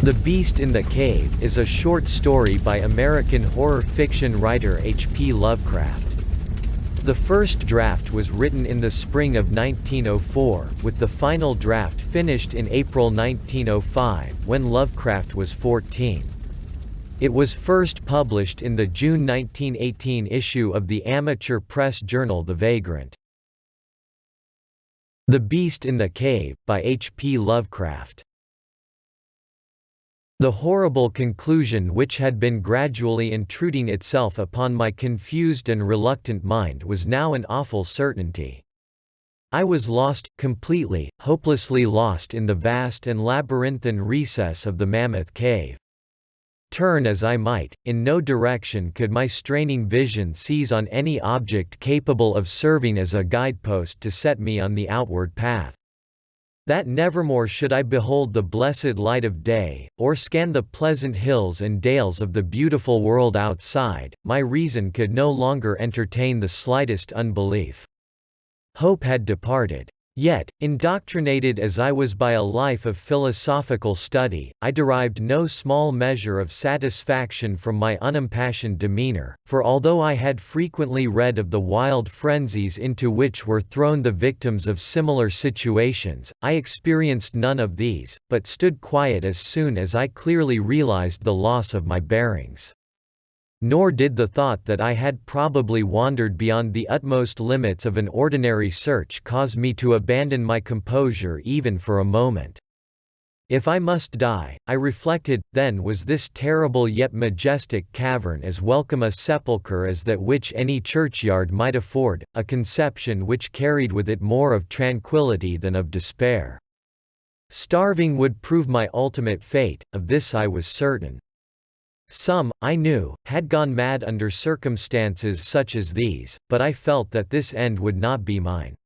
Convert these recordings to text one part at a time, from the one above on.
The Beast in the Cave is a short story by American horror fiction writer H.P. Lovecraft. The first draft was written in the spring of 1904, with the final draft finished in April 1905, when Lovecraft was 14. It was first published in the June 1918 issue of the amateur press journal The Vagrant. The Beast in the Cave, by H.P. Lovecraft. The horrible conclusion which had been gradually intruding itself upon my confused and reluctant mind was now an awful certainty. I was lost, completely, hopelessly lost in the vast and labyrinthine recess of the Mammoth Cave. Turn as I might, in no direction could my straining vision seize on any object capable of serving as a guidepost to set me on the outward path. That nevermore should I behold the blessed light of day, or scan the pleasant hills and dales of the beautiful world outside, my reason could no longer entertain the slightest unbelief. Hope had departed. Yet, indoctrinated as I was by a life of philosophical study, I derived no small measure of satisfaction from my unimpassioned demeanor, for although I had frequently read of the wild frenzies into which were thrown the victims of similar situations, I experienced none of these, but stood quiet as soon as I clearly realized the loss of my bearings. Nor did the thought that I had probably wandered beyond the utmost limits of an ordinary search cause me to abandon my composure even for a moment. If I must die, I reflected, then was this terrible yet majestic cavern as welcome a sepulchre as that which any churchyard might afford, a conception which carried with it more of tranquillity than of despair. Starving would prove my ultimate fate, of this I was certain. Some, I knew, had gone mad under circumstances such as these, but I felt that this end would not be mine.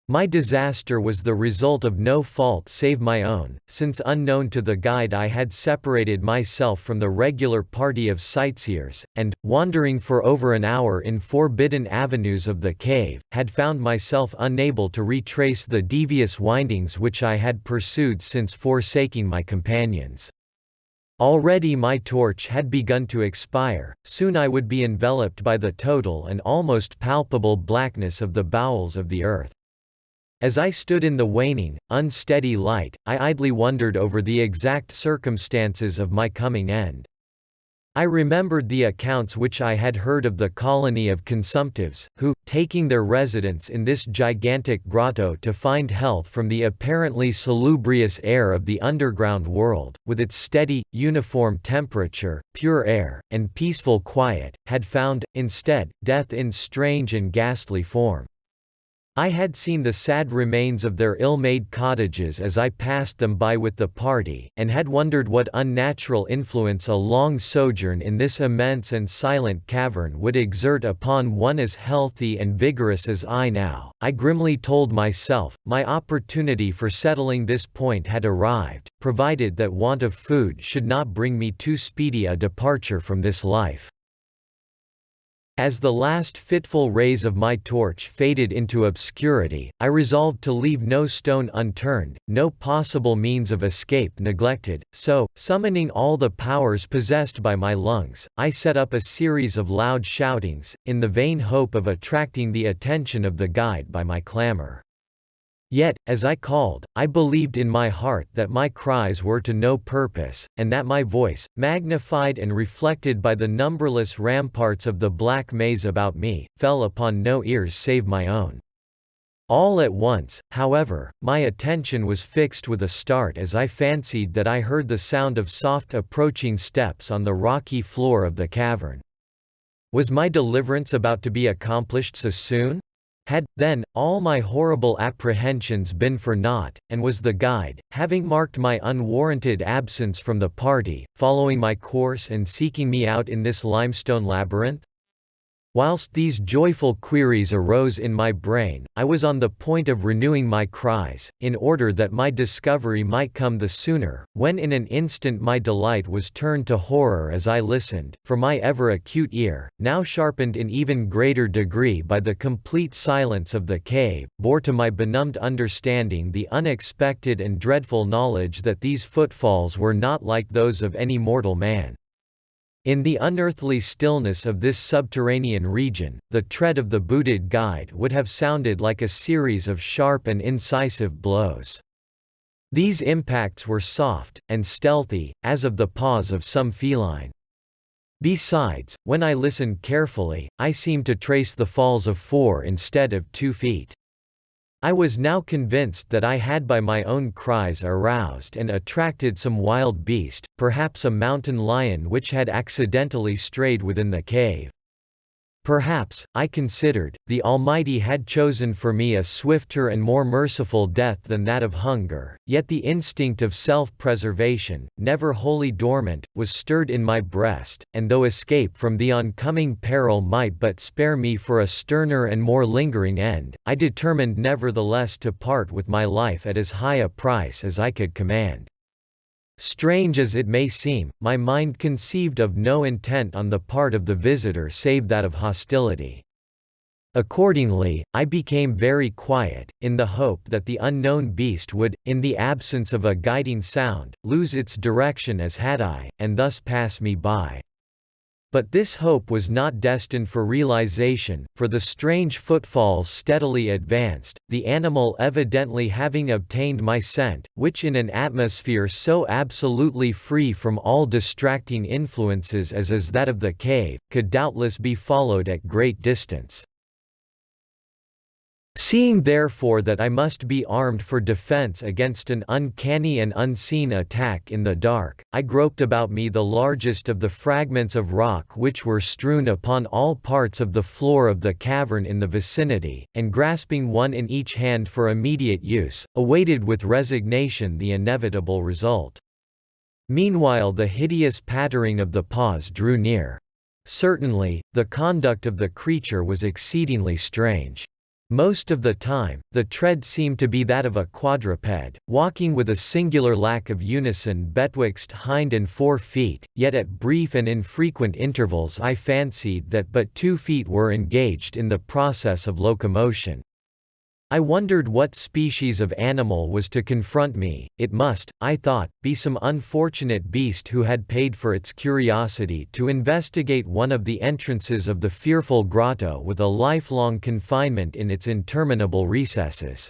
My disaster was the result of no fault save my own, since unknown to the guide I had separated myself from the regular party of sightseers, and, wandering for over an hour in forbidden avenues of the cave, had found myself unable to retrace the devious windings which I had pursued since forsaking my companions. Already my torch had begun to expire, soon I would be enveloped by the total and almost palpable blackness of the bowels of the earth. As I stood in the waning, unsteady light, I idly wondered over the exact circumstances of my coming end. I remembered the accounts which I had heard of the colony of consumptives, who, taking their residence in this gigantic grotto to find health from the apparently salubrious air of the underground world, with its steady, uniform temperature, pure air, and peaceful quiet, had found, instead, death in strange and ghastly form. I had seen the sad remains of their ill-made cottages as I passed them by with the party, and had wondered what unnatural influence a long sojourn in this immense and silent cavern would exert upon one as healthy and vigorous as I now. I grimly told myself, my opportunity for settling this point had arrived, provided that want of food should not bring me too speedy a departure from this life. As the last fitful rays of my torch faded into obscurity, I resolved to leave no stone unturned, no possible means of escape neglected, so, summoning all the powers possessed by my lungs, I set up a series of loud shoutings, in the vain hope of attracting the attention of the guide by my clamor. Yet, as I called, I believed in my heart that my cries were to no purpose, and that my voice, magnified and reflected by the numberless ramparts of the black maze about me, fell upon no ears save my own. All at once, however, my attention was fixed with a start as I fancied that I heard the sound of soft approaching steps on the rocky floor of the cavern. Was my deliverance about to be accomplished so soon? Had, then, all my horrible apprehensions been for naught, and was the guide, having marked my unwarranted absence from the party, following my course and seeking me out in this limestone labyrinth? Whilst these joyful queries arose in my brain, I was on the point of renewing my cries, in order that my discovery might come the sooner, when in an instant my delight was turned to horror as I listened, for my ever-acute ear, now sharpened in even greater degree by the complete silence of the cave, bore to my benumbed understanding the unexpected and dreadful knowledge that these footfalls were not like those of any mortal man. In the unearthly stillness of this subterranean region, the tread of the booted guide would have sounded like a series of sharp and incisive blows. These impacts were soft, and stealthy, as of the paws of some feline. Besides, when I listened carefully, I seemed to trace the falls of 4 instead of 2 feet. I was now convinced that I had by my own cries aroused and attracted some wild beast, perhaps a mountain lion which had accidentally strayed within the cave. Perhaps, I considered, the Almighty had chosen for me a swifter and more merciful death than that of hunger, yet the instinct of self-preservation, never wholly dormant, was stirred in my breast, and though escape from the oncoming peril might but spare me for a sterner and more lingering end, I determined nevertheless to part with my life at as high a price as I could command. Strange as it may seem, my mind conceived of no intent on the part of the visitor save that of hostility. Accordingly, I became very quiet, in the hope that the unknown beast would, in the absence of a guiding sound, lose its direction as had I, and thus pass me by. But this hope was not destined for realization, for the strange footfalls steadily advanced, the animal evidently having obtained my scent, which in an atmosphere so absolutely free from all distracting influences as is that of the cave, could doubtless be followed at great distance. Seeing therefore that I must be armed for defense against an uncanny and unseen attack in the dark, I groped about me the largest of the fragments of rock which were strewn upon all parts of the floor of the cavern in the vicinity, and grasping one in each hand for immediate use, awaited with resignation the inevitable result. Meanwhile the hideous pattering of the paws drew near. Certainly, the conduct of the creature was exceedingly strange. Most of the time, the tread seemed to be that of a quadruped, walking with a singular lack of unison betwixt hind and 4 feet, yet at brief and infrequent intervals I fancied that but 2 feet were engaged in the process of locomotion. I wondered what species of animal was to confront me. It must, I thought, be some unfortunate beast who had paid for its curiosity to investigate one of the entrances of the fearful grotto with a lifelong confinement in its interminable recesses.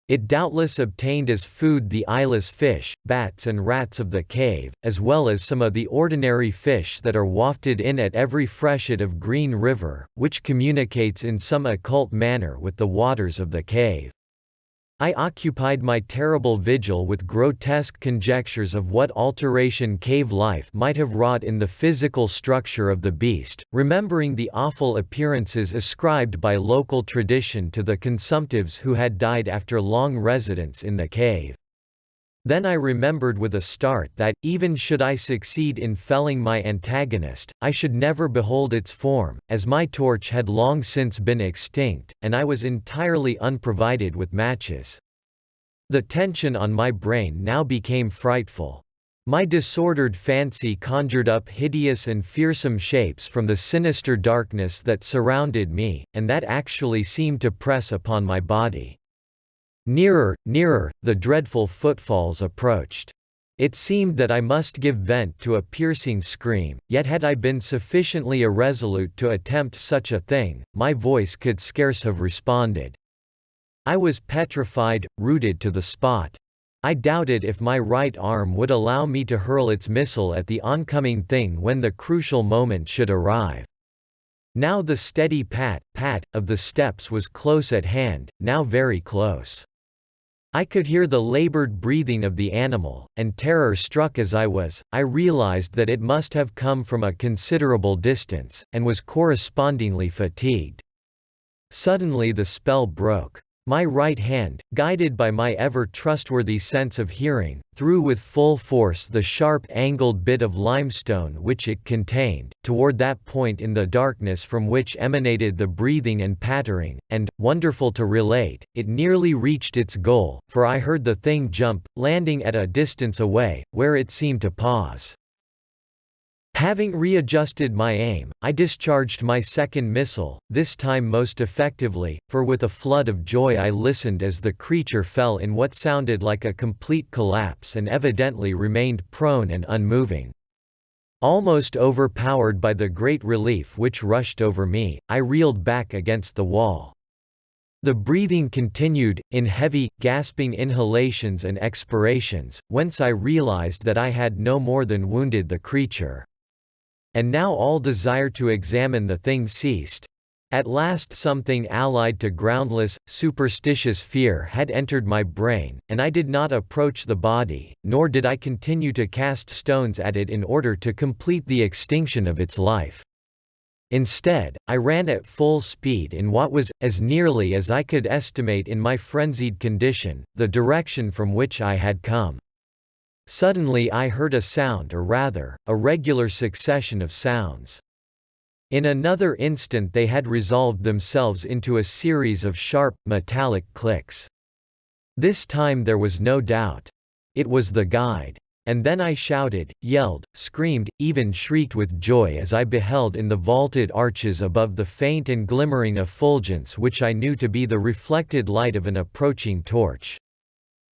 It doubtless obtained as food the eyeless fish, bats and rats of the cave, as well as some of the ordinary fish that are wafted in at every freshet of Green River, which communicates in some occult manner with the waters of the cave. I occupied my terrible vigil with grotesque conjectures of what alteration cave life might have wrought in the physical structure of the beast, remembering the awful appearances ascribed by local tradition to the consumptives who had died after long residence in the cave. Then I remembered with a start that, even should I succeed in felling my antagonist, I should never behold its form, as my torch had long since been extinct, and I was entirely unprovided with matches. The tension on my brain now became frightful. My disordered fancy conjured up hideous and fearsome shapes from the sinister darkness that surrounded me, and that actually seemed to press upon my body. Nearer, nearer, the dreadful footfalls approached. It seemed that I must give vent to a piercing scream, yet had I been sufficiently irresolute to attempt such a thing, my voice could scarce have responded. I was petrified, rooted to the spot. I doubted if my right arm would allow me to hurl its missile at the oncoming thing when the crucial moment should arrive. Now the steady pat, pat, of the steps was close at hand, now very close. I could hear the labored breathing of the animal, and terror-struck as I was, I realized that it must have come from a considerable distance, and was correspondingly fatigued. Suddenly the spell broke. My right hand, guided by my ever-trustworthy sense of hearing, threw with full force the sharp-angled bit of limestone which it contained, toward that point in the darkness from which emanated the breathing and pattering, and, wonderful to relate, it nearly reached its goal, for I heard the thing jump, landing at a distance away, where it seemed to pause. Having readjusted my aim, I discharged my second missile, this time most effectively, for with a flood of joy I listened as the creature fell in what sounded like a complete collapse and evidently remained prone and unmoving. Almost overpowered by the great relief which rushed over me, I reeled back against the wall. The breathing continued, in heavy, gasping inhalations and expirations, whence I realized that I had no more than wounded the creature. And now all desire to examine the thing ceased. At last something allied to groundless, superstitious fear had entered my brain, and I did not approach the body, nor did I continue to cast stones at it in order to complete the extinction of its life. Instead, I ran at full speed in what was, as nearly as I could estimate in my frenzied condition, the direction from which I had come. Suddenly I heard a sound, or rather, a regular succession of sounds. In another instant they had resolved themselves into a series of sharp, metallic clicks. This time there was no doubt. It was the guide. And then I shouted, yelled, screamed, even shrieked with joy as I beheld in the vaulted arches above the faint and glimmering effulgence which I knew to be the reflected light of an approaching torch.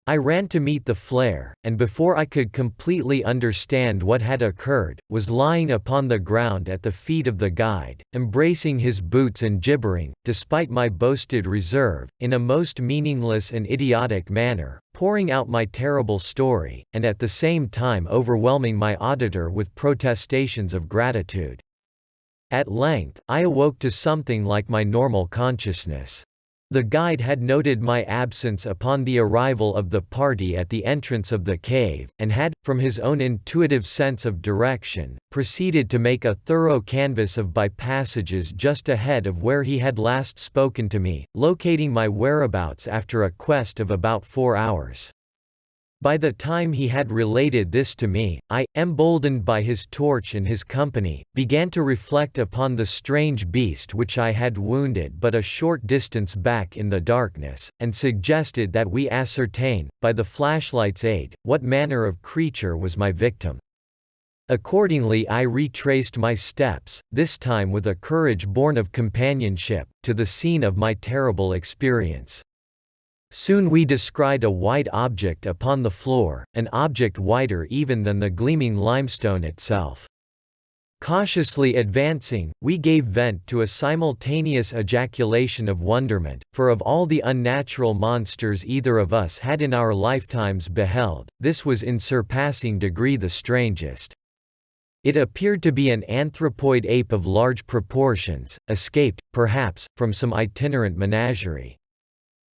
I ran to meet the flare, and before I could completely understand what had occurred, was lying upon the ground at the feet of the guide, embracing his boots and gibbering, despite my boasted reserve, in a most meaningless and idiotic manner, pouring out my terrible story, and at the same time overwhelming my auditor with protestations of gratitude. At length, I awoke to something like my normal consciousness. The guide had noted my absence upon the arrival of the party at the entrance of the cave, and had, from his own intuitive sense of direction, proceeded to make a thorough canvass of by passages just ahead of where he had last spoken to me, locating my whereabouts after a quest of about 4 hours. By the time he had related this to me, I, emboldened by his torch and his company, began to reflect upon the strange beast which I had wounded but a short distance back in the darkness, and suggested that we ascertain, by the flashlight's aid, what manner of creature was my victim. Accordingly I retraced my steps, this time with a courage born of companionship, to the scene of my terrible experience. Soon we descried a white object upon the floor, an object whiter even than the gleaming limestone itself. Cautiously advancing, we gave vent to a simultaneous ejaculation of wonderment, for of all the unnatural monsters either of us had in our lifetimes beheld, this was in surpassing degree the strangest. It appeared to be an anthropoid ape of large proportions, escaped, perhaps, from some itinerant menagerie.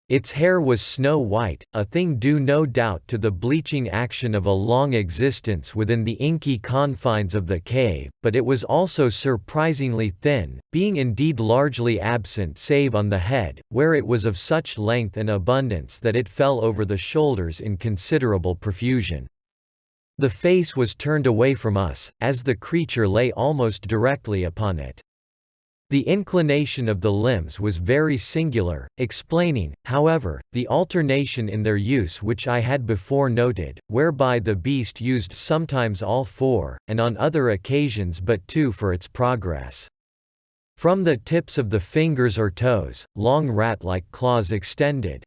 Its hair was snow white, a thing due no doubt to the bleaching action of a long existence within the inky confines of the cave, but it was also surprisingly thin, being indeed largely absent save on the head, where it was of such length and abundance that it fell over the shoulders in considerable profusion. The face was turned away from us, as the creature lay almost directly upon it. The inclination of the limbs was very singular, explaining, however, the alternation in their use which I had before noted, whereby the beast used sometimes all 4, and on other occasions but 2 for its progress. From the tips of the fingers or toes, long rat-like claws extended.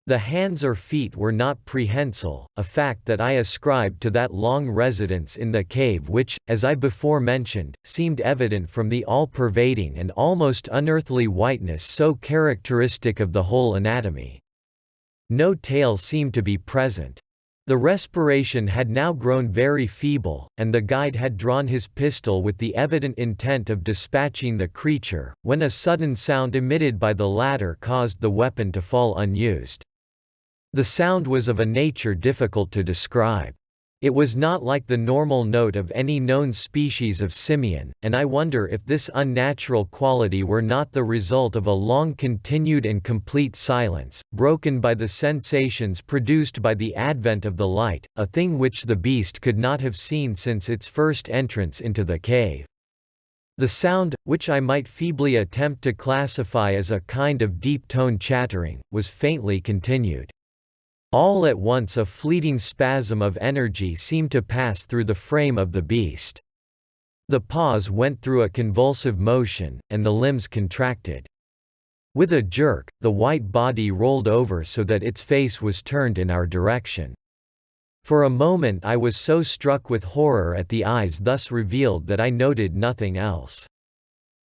The hands or feet were not prehensile, a fact that I ascribed to that long residence in the cave which, as I before mentioned, seemed evident from the all-pervading and almost unearthly whiteness so characteristic of the whole anatomy. No tail seemed to be present. The respiration had now grown very feeble, and the guide had drawn his pistol with the evident intent of dispatching the creature, when a sudden sound emitted by the latter caused the weapon to fall unused. The sound was of a nature difficult to describe. It was not like the normal note of any known species of simian, and I wonder if this unnatural quality were not the result of a long-continued and complete silence, broken by the sensations produced by the advent of the light, a thing which the beast could not have seen since its first entrance into the cave. The sound, which I might feebly attempt to classify as a kind of deep-toned chattering, was faintly continued. All at once a fleeting spasm of energy seemed to pass through the frame of the beast. The paws went through a convulsive motion, and the limbs contracted. With a jerk, the white body rolled over so that its face was turned in our direction. For a moment I was so struck with horror at the eyes thus revealed that I noted nothing else.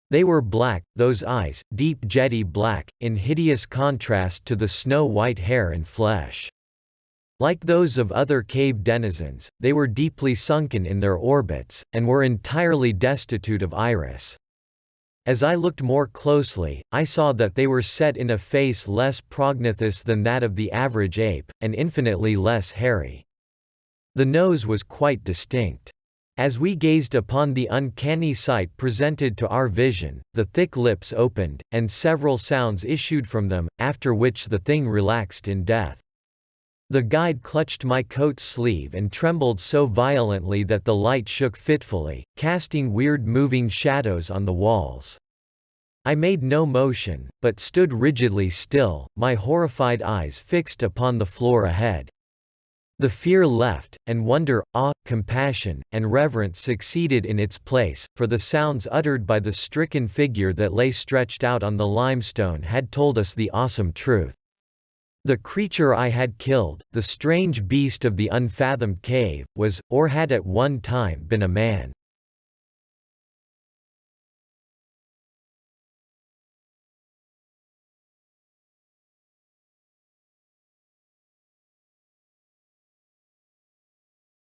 They were black, those eyes, deep jetty black, in hideous contrast to the snow-white hair and flesh. Like those of other cave denizens, they were deeply sunken in their orbits, and were entirely destitute of iris. As I looked more closely, I saw that they were set in a face less prognathous than that of the average ape, and infinitely less hairy. The nose was quite distinct. As we gazed upon the uncanny sight presented to our vision, the thick lips opened, and several sounds issued from them, after which the thing relaxed in death. The guide clutched my coat sleeve and trembled so violently that the light shook fitfully, casting weird moving shadows on the walls. I made no motion, but stood rigidly still, my horrified eyes fixed upon the floor ahead. The fear left, and wonder, awe, compassion, and reverence succeeded in its place, for the sounds uttered by the stricken figure that lay stretched out on the limestone had told us the awesome truth. The creature I had killed, the strange beast of the unfathomed cave, was, or had at one time been a man.